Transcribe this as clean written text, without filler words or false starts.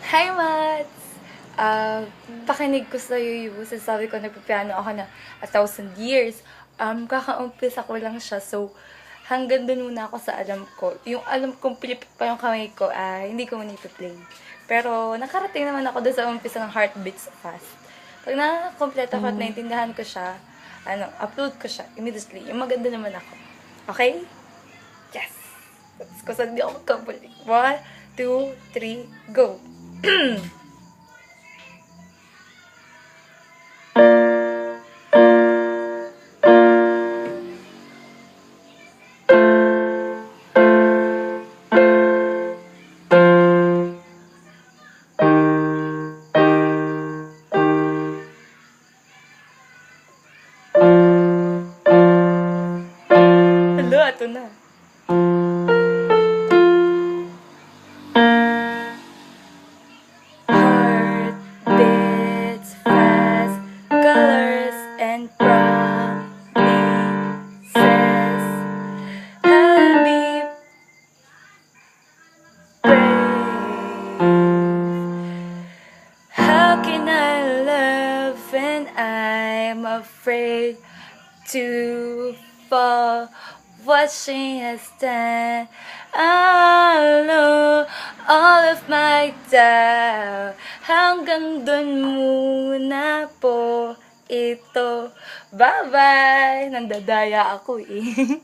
Hi, Mats! Pakinig ko sa'yo yung sasabi ko nagpipiano ako na 1,000 years. Kakaumpisa ko lang siya, so hanggang dun muna ako sa alam ko. Yung alam kong pilipit pa yung kamay ko, hindi ko muna ipi-play. Pero nakarating naman ako dun sa umpisa ng Heartbeats Fast. Pag nakakompleto ko at naintindihan ko siya, upload ko siya immediately. Yung maganda naman ako. Okay? Yes! Tapos kung saan di ako magkamali. 1, 2, 3, go! Hala, ito na. Heart beats fast, colors and promises. I'll be brave. How can I love when I'm afraid to fall? Watching us stand alone, all of my doubt. Hanggang dun muna po ito. Bye-bye! Nandadaya ako eh.